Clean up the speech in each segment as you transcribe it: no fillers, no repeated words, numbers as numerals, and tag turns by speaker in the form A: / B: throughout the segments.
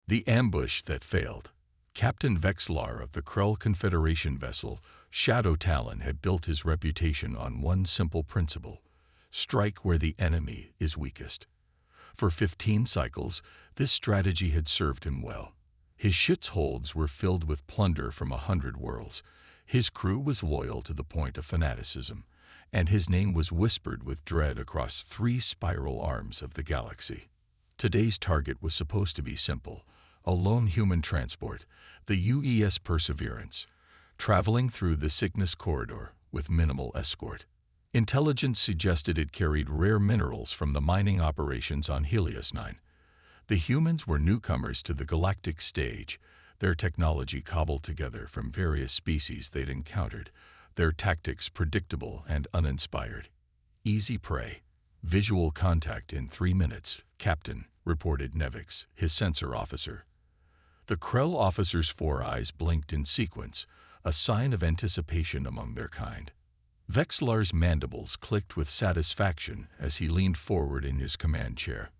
A: The ambush that failed. Captain Vexlar of the Krell Confederation vessel Shadow Talon had built his reputation on one simple principle: strike where the enemy is weakest. For 15 cycles, this strategy had served him well. His ship's holds were filled with plunder from 100 worlds. His crew was loyal to the point of fanaticism, and his name was whispered with dread across 3 spiral arms of the galaxy. Today's target was supposed to be simple: a lone human transport, the UES Perseverance, traveling through the Cygnus corridor with minimal escort. Intelligence suggested it carried rare minerals from the mining operations on Helios 9. The humans were newcomers to the galactic stage, their technology cobbled together from various species they'd encountered, their tactics predictable and uninspired. Easy prey. Visual contact in 3 minutes, Captain, reported Nevix, his sensor officer. The Krell officer's 4 eyes blinked in sequence, a sign of anticipation among their kind. Vexlar's mandibles clicked with satisfaction as he leaned forward in his command chair.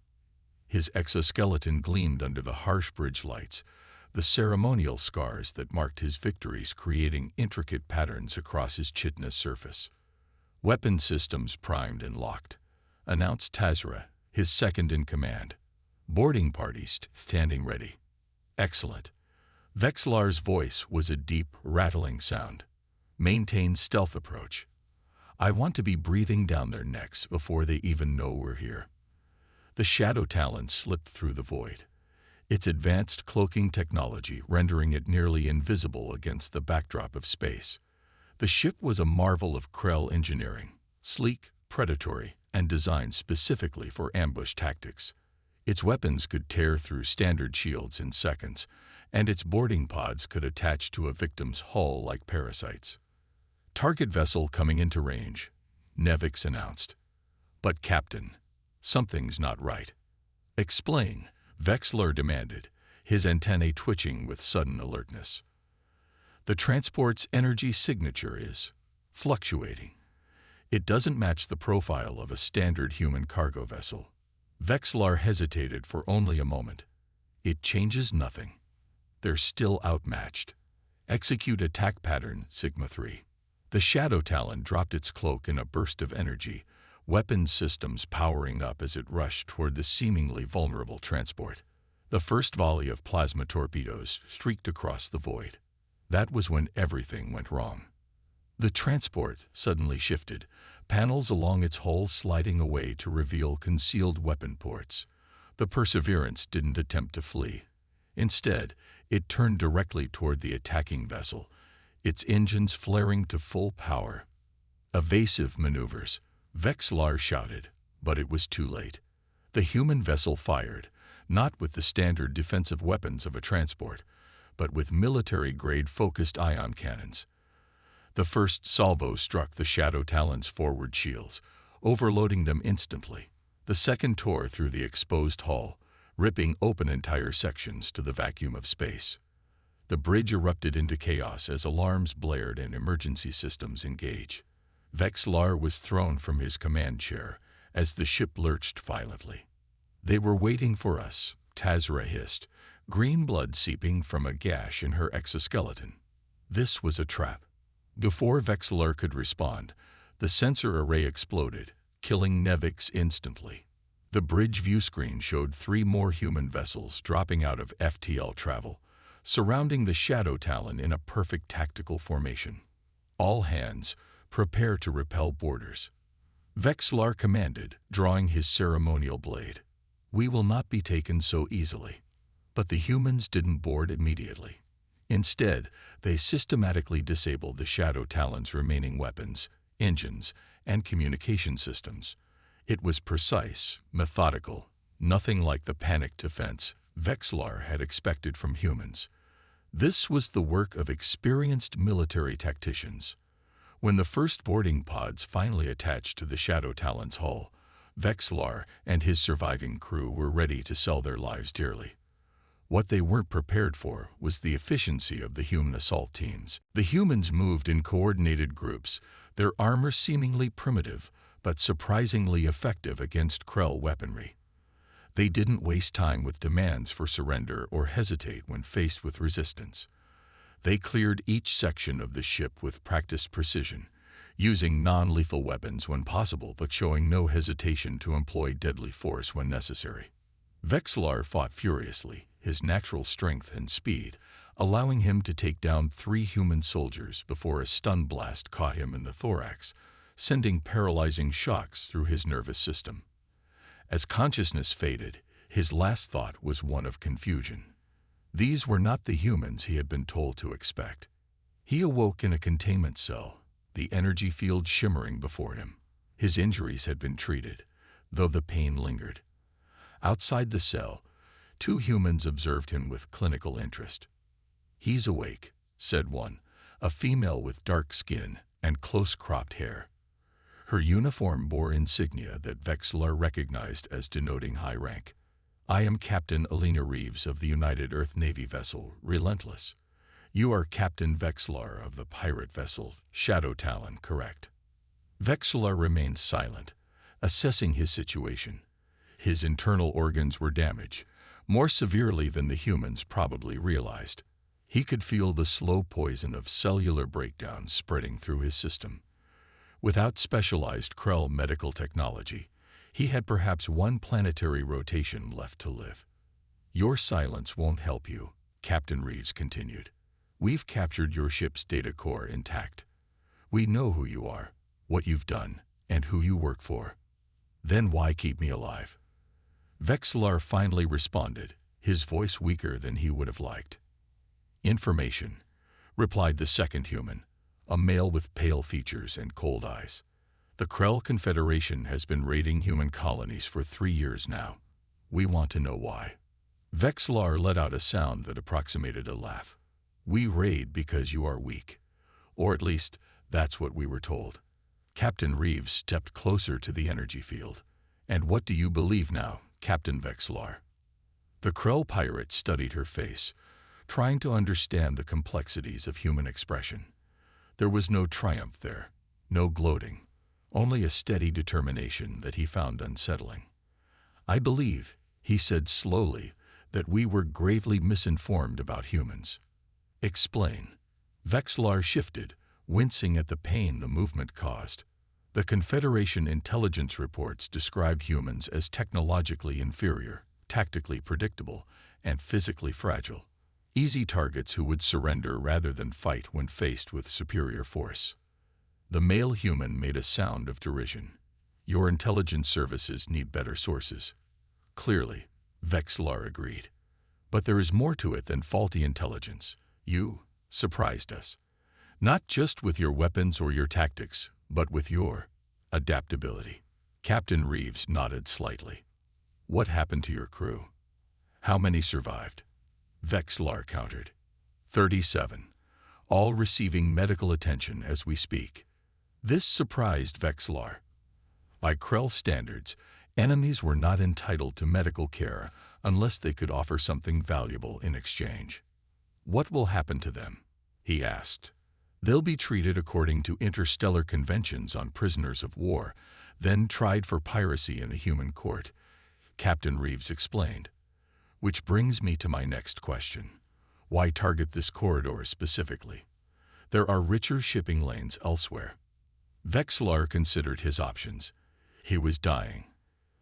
A: His exoskeleton gleamed under the harsh bridge lights, the ceremonial scars that marked his victories creating intricate patterns across his chitinous surface. Weapon systems primed and locked, announced Tazra, his second in command. Boarding parties standing ready. Excellent. Vexlar's voice was a deep, rattling sound. Maintain stealth approach. I want to be breathing down their necks before they even know we're here. The Shadow Talon slipped through the void, its advanced cloaking technology rendering it nearly invisible against the backdrop of space. The ship was a marvel of Krell engineering, sleek, predatory, and designed specifically for ambush tactics. Its weapons could tear through standard shields in seconds, and its boarding pods could attach to a victim's hull like parasites. Target vessel coming into range, Nevix announced. But Captain, something's not right. Explain, Vexlar demanded, his antennae twitching with sudden alertness. The transport's energy signature is fluctuating. It doesn't match the profile of a standard human cargo vessel. Vexlar hesitated for only a moment. It changes nothing. They're still outmatched. Execute attack pattern, Sigma 3. The Shadow Talon dropped its cloak in a burst of energy, weapons systems powering up as it rushed toward the seemingly vulnerable transport. The first volley of plasma torpedoes streaked across the void. That was when everything went wrong. The transport suddenly shifted, panels along its hull sliding away to reveal concealed weapon ports. The Perseverance didn't attempt to flee. Instead, it turned directly toward the attacking vessel, its engines flaring to full power. Evasive maneuvers, Vexlar shouted, but it was too late. The human vessel fired, not with the standard defensive weapons of a transport, but with military-grade focused ion cannons. The first salvo struck the Shadow Talon's forward shields, overloading them instantly. The second tore through the exposed hull, ripping open entire sections to the vacuum of space. The bridge erupted into chaos as alarms blared and emergency systems engaged. Vexlar was thrown from his command chair as the ship lurched violently. They were waiting for us, Tazra hissed, green blood seeping from a gash in her exoskeleton. This was a trap. Before Vexlar could respond, the sensor array exploded, killing Nevix instantly. The bridge view screen showed 3 more human vessels dropping out of FTL travel, surrounding the Shadow Talon in a perfect tactical formation. All hands, prepare to repel boarders. Vexlar commanded, drawing his ceremonial blade. We will not be taken so easily. But the humans didn't board immediately. Instead, they systematically disabled the Shadow Talon's remaining weapons, engines, and communication systems. It was precise, methodical, nothing like the panicked defense Vexlar had expected from humans. This was the work of experienced military tacticians. When the first boarding pods finally attached to the Shadow Talon's hull, Vexlar and his surviving crew were ready to sell their lives dearly. What they weren't prepared for was the efficiency of the human assault teams. The humans moved in coordinated groups, their armor seemingly primitive, but surprisingly effective against Krell weaponry. They didn't waste time with demands for surrender or hesitate when faced with resistance. They cleared each section of the ship with practiced precision, using non-lethal weapons when possible but showing no hesitation to employ deadly force when necessary. Vexlar fought furiously, his natural strength and speed, allowing him to take down 3 human soldiers before a stun blast caught him in the thorax, sending paralyzing shocks through his nervous system. As consciousness faded, his last thought was one of confusion. These were not the humans he had been told to expect. He awoke in a containment cell, the energy field shimmering before him. His injuries had been treated, though the pain lingered. Outside the cell, 2 humans observed him with clinical interest. "He's awake," said one, a female with dark skin and close-cropped hair. Her uniform bore insignia that Vexlar recognized as denoting high rank. "I am Captain Alina Reeves of the United Earth Navy vessel, Relentless. You are Captain Vexlar of the pirate vessel, Shadow Talon, correct?" Vexlar remained silent, assessing his situation. His internal organs were damaged, more severely than the humans probably realized. He could feel the slow poison of cellular breakdown spreading through his system. Without specialized Krell medical technology, he had perhaps 1 planetary rotation left to live. "Your silence won't help you," Captain Reeves continued. "We've captured your ship's data core intact. We know who you are, what you've done, and who you work for. Then why keep me alive?" Vexlar finally responded, his voice weaker than he would have liked. "Information," replied the second human, a male with pale features and cold eyes. "The Krell Confederation has been raiding human colonies for 3 years now. We want to know why." Vexlar let out a sound that approximated a laugh. "We raid because you are weak. Or at least, that's what we were told." Captain Reeves stepped closer to the energy field. "And what do you believe now, Captain Vexlar?" The Krell pirate studied her face, trying to understand the complexities of human expression. There was no triumph there, no gloating, only a steady determination that he found unsettling. "I believe," he said slowly, "that we were gravely misinformed about humans." "Explain." Vexlar shifted, wincing at the pain the movement caused. The Confederation intelligence reports described humans as technologically inferior, tactically predictable, and physically fragile. Easy targets who would surrender rather than fight when faced with superior force. The male human made a sound of derision. "Your intelligence services need better sources." "Clearly," Vexlar agreed. "But there is more to it than faulty intelligence. You surprised us. Not just with your weapons or your tactics, but with your adaptability." Captain Reeves nodded slightly. "What happened to your crew? How many survived?" Vexlar countered. 37, all receiving medical attention as we speak." This surprised Vexlar. By Krell standards, enemies were not entitled to medical care unless they could offer something valuable in exchange. "What will happen to them?" he asked. "They'll be treated according to interstellar conventions on prisoners of war, then tried for piracy in a human court," Captain Reeves explained. "Which brings me to my next question. Why target this corridor specifically? There are richer shipping lanes elsewhere." Vexlar considered his options. He was dying.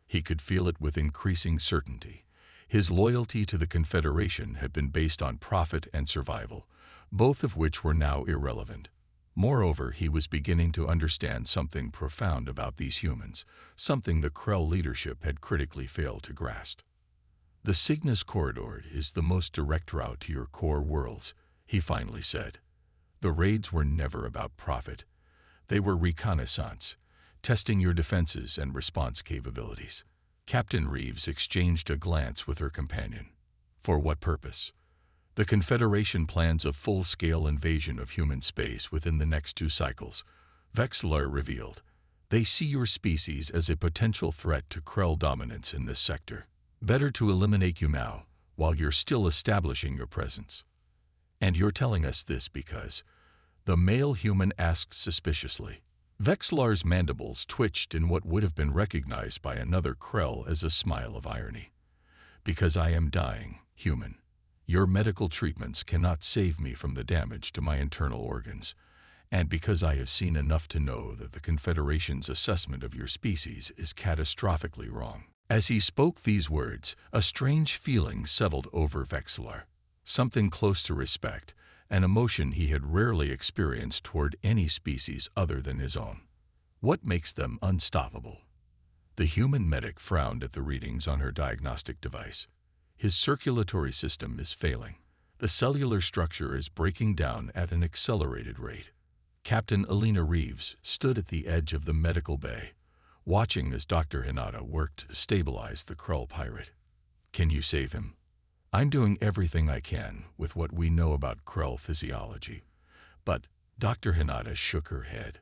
A: He could feel it with increasing certainty. His loyalty to the Confederation had been based on profit and survival, both of which were now irrelevant. Moreover, he was beginning to understand something profound about these humans, something the Krell leadership had critically failed to grasp. "The Cygnus Corridor is the most direct route to your core worlds," he finally said. "The raids were never about profit. They were reconnaissance, testing your defenses and response capabilities." Captain Reeves exchanged a glance with her companion. "For what purpose?" "The Confederation plans a full-scale invasion of human space within the next 2 cycles," Vexlar revealed. "They see your species as a potential threat to Krell dominance in this sector. Better to eliminate you now, while you're still establishing your presence." "And you're telling us this because—" the male human asked suspiciously. Vexlar's mandibles twitched in what would have been recognized by another Krell as a smile of irony. Because I am dying, human. Your medical treatments cannot save me from the damage to my internal organs, and because I have seen enough to know that the Confederation's assessment of your species is catastrophically wrong." As he spoke these words, a strange feeling settled over Vexlar, something close to respect, an emotion he had rarely experienced toward any species other than his own. What makes them unstoppable? The human medic frowned at the readings on her diagnostic device. His circulatory system is failing. The cellular structure is breaking down at an accelerated rate. Captain Alina Reeves stood at the edge of the medical bay, watching as Dr. Hinata worked to stabilize the Krull pirate. "Can you save him?" "I'm doing everything I can with what we know about Krull physiology." But Dr. Hinata shook her head.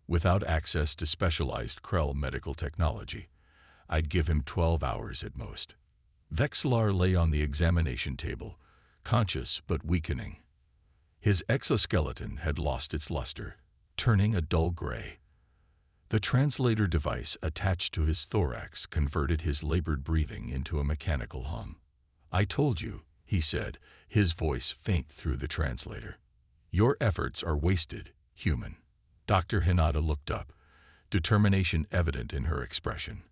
A: "Without access to specialized Krull medical technology, I'd give him 12 hours at most." Vexlar lay on the examination table, conscious but weakening. His exoskeleton had lost its luster, turning a dull gray. The translator device attached to his thorax converted his labored breathing into a mechanical hum. "I told you," he said, his voice faint through the translator. "Your efforts are wasted, human." Dr. Hinata looked up, determination evident in her expression.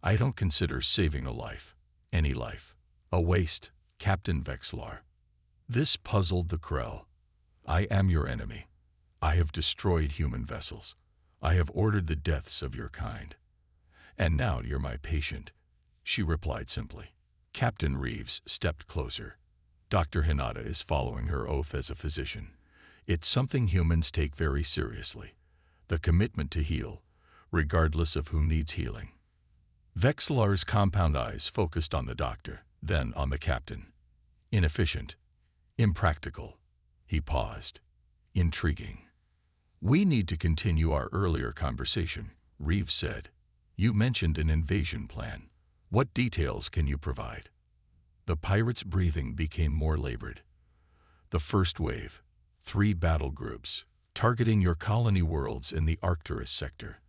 A: "I don't consider saving a life, any life, a waste, Captain Vexlar." This puzzled the Krell. "I am your enemy. I have destroyed human vessels. I have ordered the deaths of your kind. And now you're my patient," she replied simply. Captain Reeves stepped closer. "Dr. Hinata is following her oath as a physician. It's something humans take very seriously. The commitment to heal, regardless of who needs healing." Vexlar's compound eyes focused on the doctor, then on the captain. "Inefficient. Impractical." He paused. "Intriguing." "We need to continue our earlier conversation," Reeves said. "You mentioned an invasion plan. What details can you provide?" The pirate's breathing became more labored. "The first wave, 3 battle groups, targeting your colony worlds in the Arcturus sector.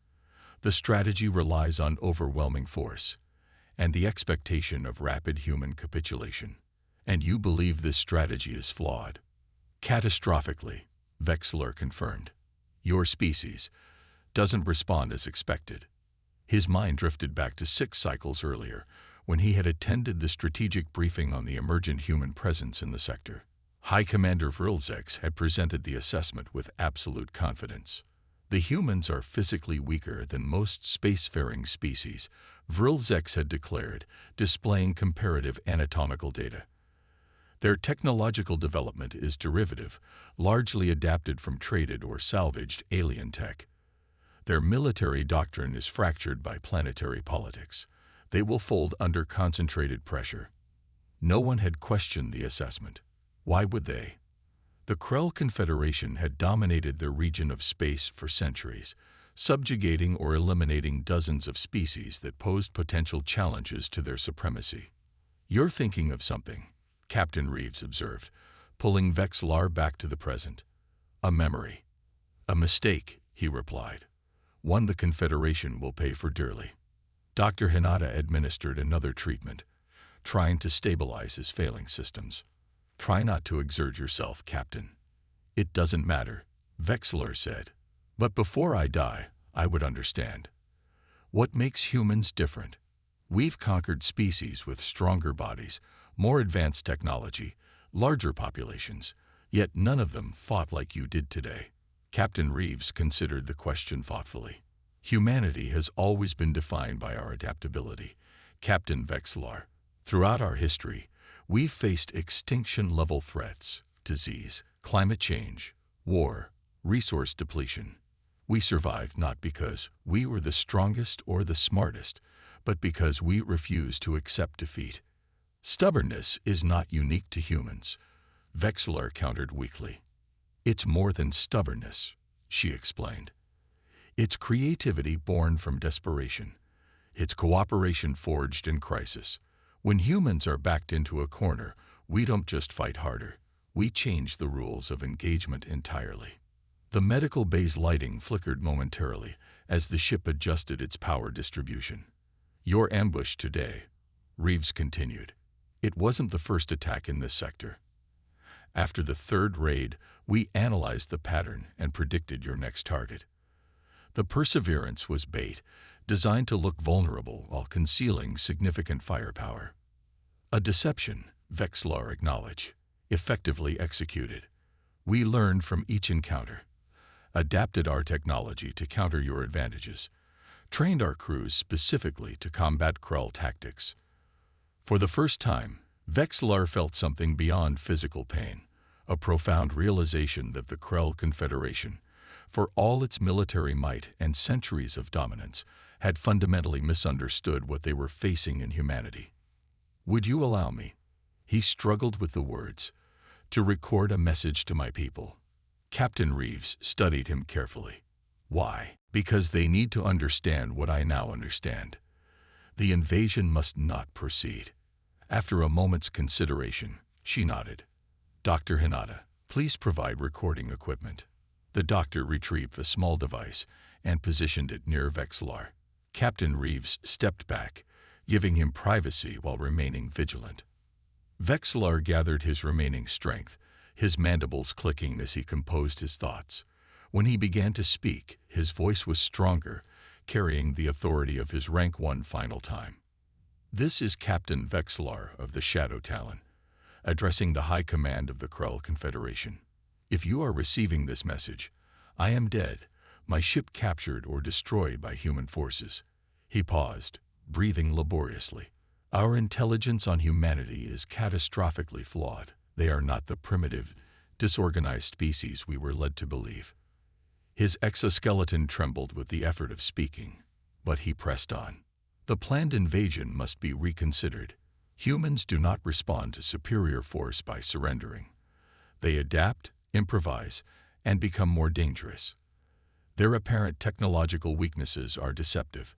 A: The strategy relies on overwhelming force and the expectation of rapid human capitulation. And you believe this strategy is flawed?" "Catastrophically," Vexlar confirmed. "Your species doesn't respond as expected." His mind drifted back to 6 cycles earlier, when he had attended the strategic briefing on the emergent human presence in the sector. High Commander Vrilzex had presented the assessment with absolute confidence. "The humans are physically weaker than most spacefaring species," Vrilzex had declared, displaying comparative anatomical data. "Their technological development is derivative, largely adapted from traded or salvaged alien tech. Their military doctrine is fractured by planetary politics. They will fold under concentrated pressure." No one had questioned the assessment. Why would they? The Krell Confederation had dominated their region of space for centuries, subjugating or eliminating dozens of species that posed potential challenges to their supremacy. "You're thinking of something," Captain Reeves observed, pulling Vexlar back to the present. "A memory." "A mistake," he replied. "One the Confederation will pay for dearly." Dr. Hinata administered another treatment, trying to stabilize his failing systems. "Try not to exert yourself, Captain." "It doesn't matter," Vexlar said. "But before I die, I would understand. What makes humans different? We've conquered species with stronger bodies, more advanced technology, larger populations, yet none of them fought like you did today." Captain Reeves considered the question thoughtfully. "Humanity has always been defined by our adaptability, Captain Vexlar. Throughout our history, we've faced extinction-level threats, disease, climate change, war, resource depletion. We survived not because we were the strongest or the smartest, but because we refused to accept defeat. Stubbornness is not unique to humans," Vexlar countered weakly. "It's more than stubbornness," she explained. "It's creativity born from desperation. It's cooperation forged in crisis. When humans are backed into a corner, we don't just fight harder. We change the rules of engagement entirely." The medical bay's lighting flickered momentarily as the ship adjusted its power distribution. "Your ambush today," Reeves continued, It wasn't the first attack in this sector. After the third raid, we analyzed the pattern and predicted your next target. The Perseverance was bait, designed to look vulnerable while concealing significant firepower. A deception, Vexlar acknowledged, effectively executed. We learned from each encounter, adapted our technology to counter your advantages, trained our crews specifically to combat Krell tactics. For the first time, Vexlar felt something beyond physical pain, a profound realization that the Krell Confederation, for all its military might and centuries of dominance, had fundamentally misunderstood what they were facing in humanity. "Would you allow me?" He struggled with the words, "to record a message to my people." Captain Reeves studied him carefully. "Why?" "Because they need to understand what I now understand. The invasion must not proceed." After a moment's consideration, she nodded. "Dr. Hinata, please provide recording equipment." The doctor retrieved a small device and positioned it near Vexlar. Captain Reeves stepped back, giving him privacy while remaining vigilant. Vexlar gathered his remaining strength, his mandibles clicking as he composed his thoughts. When he began to speak, his voice was stronger, carrying the authority of his rank one final time. "This is Captain Vexlar of the Shadow Talon, addressing the High Command of the Krell Confederation. If you are receiving this message, I am dead, my ship captured or destroyed by human forces." He paused, breathing laboriously. "Our intelligence on humanity is catastrophically flawed. They are not the primitive, disorganized species we were led to believe." His exoskeleton trembled with the effort of speaking, but he pressed on. "The planned invasion must be reconsidered. Humans do not respond to superior force by surrendering. They adapt, improvise, and become more dangerous. Their apparent technological weaknesses are deceptive.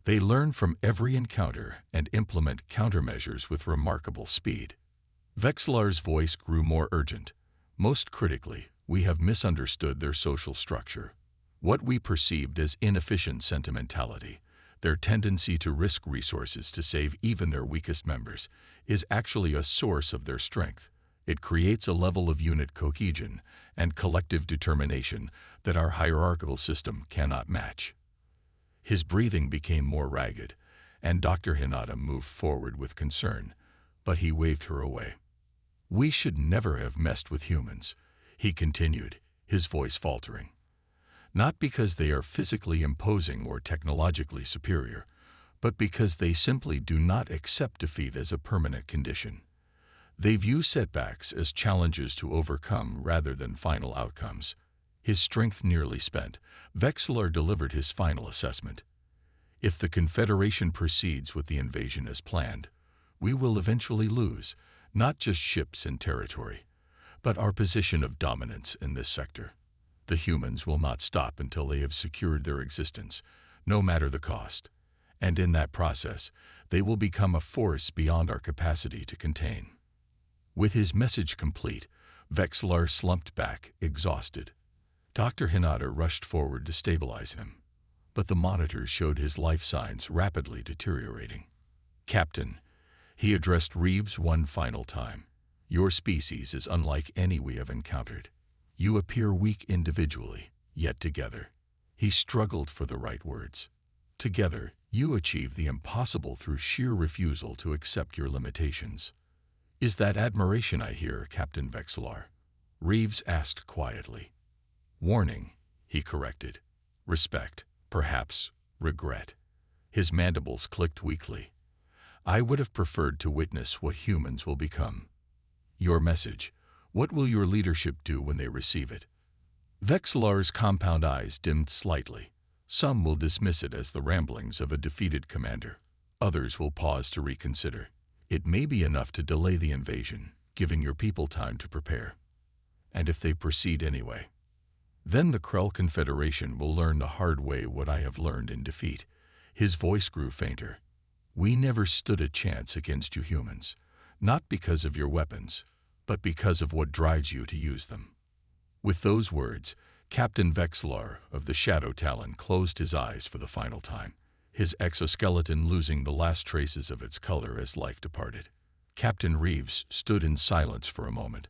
A: They learn from every encounter and implement countermeasures with remarkable speed." Vexlar's voice grew more urgent. "Most critically, we have misunderstood their social structure. What we perceived as inefficient sentimentality, their tendency to risk resources to save even their weakest members, is actually a source of their strength. It creates a level of unit cohesion and collective determination that our hierarchical system cannot match." His breathing became more ragged, and Dr. Hinata moved forward with concern, but he waved her away. "We should never have messed with humans," he continued, his voice faltering. "Not because they are physically imposing or technologically superior, but because they simply do not accept defeat as a permanent condition. They view setbacks as challenges to overcome rather than final outcomes." His strength nearly spent, Vexlar delivered his final assessment. "If the Confederation proceeds with the invasion as planned, we will eventually lose, not just ships and territory, but our position of dominance in this sector. The humans will not stop until they have secured their existence, no matter the cost. And in that process, they will become a force beyond our capacity to contain." With his message complete, Vexlar slumped back, exhausted. Dr. Hinata rushed forward to stabilize him, but the monitors showed his life signs rapidly deteriorating. "Captain," he addressed Reeves one final time, "your species is unlike any we have encountered. You appear weak individually, yet together." He struggled for the right words. "Together, you achieve the impossible through sheer refusal to accept your limitations." "Is that admiration I hear, Captain Vexlar?" Reeves asked quietly. "Warning," he corrected. "Respect, perhaps regret." His mandibles clicked weakly. "I would have preferred to witness what humans will become." "Your message. What will your leadership do when they receive it?" Vexlar's compound eyes dimmed slightly. "Some will dismiss it as the ramblings of a defeated commander. Others will pause to reconsider. It may be enough to delay the invasion, giving your people time to prepare. And if they proceed anyway, then the Krell Confederation will learn the hard way what I have learned in defeat." His voice grew fainter. "We never stood a chance against you humans, not because of your weapons, but because of what drives you to use them." With those words, Captain Vexlar of the Shadow Talon closed his eyes for the final time, his exoskeleton losing the last traces of its color as life departed. Captain Reeves stood in silence for a moment,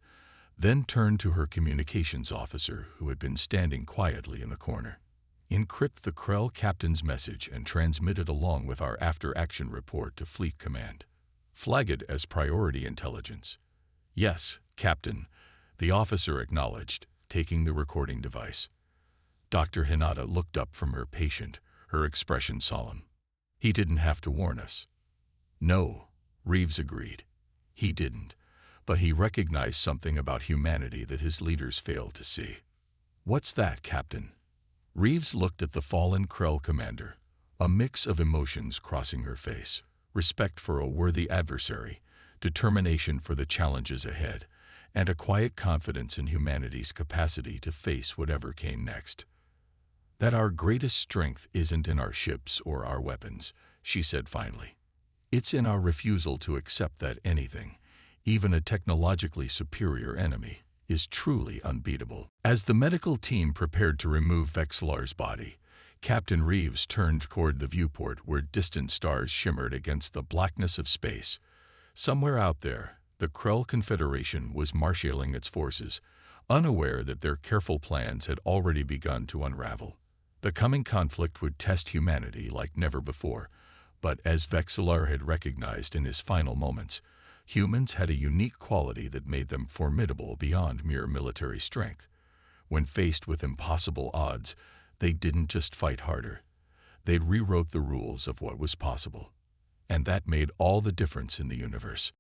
A: then turned to her communications officer who had been standing quietly in the corner. "Encrypt the Krell captain's message and transmit it along with our after-action report to Fleet Command. Flag it as priority intelligence." "Yes, Captain," the officer acknowledged, taking the recording device. Dr. Hinata looked up from her patient, her expression solemn. "He didn't have to warn us." "No," Reeves agreed. "He didn't, but he recognized something about humanity that his leaders failed to see." "What's that, Captain?" Reeves looked at the fallen Krell commander, a mix of emotions crossing her face: respect for a worthy adversary, determination for the challenges ahead, and a quiet confidence in humanity's capacity to face whatever came next. "That our greatest strength isn't in our ships or our weapons," she said finally. "It's in our refusal to accept that anything, even a technologically superior enemy, is truly unbeatable." As the medical team prepared to remove Vexlar's body, Captain Reeves turned toward the viewport where distant stars shimmered against the blackness of space. Somewhere out there, the Krell Confederation was marshaling its forces, unaware that their careful plans had already begun to unravel. The coming conflict would test humanity like never before, but as Vexlar had recognized in his final moments, humans had a unique quality that made them formidable beyond mere military strength. When faced with impossible odds, they didn't just fight harder. They rewrote the rules of what was possible. And that made all the difference in the universe.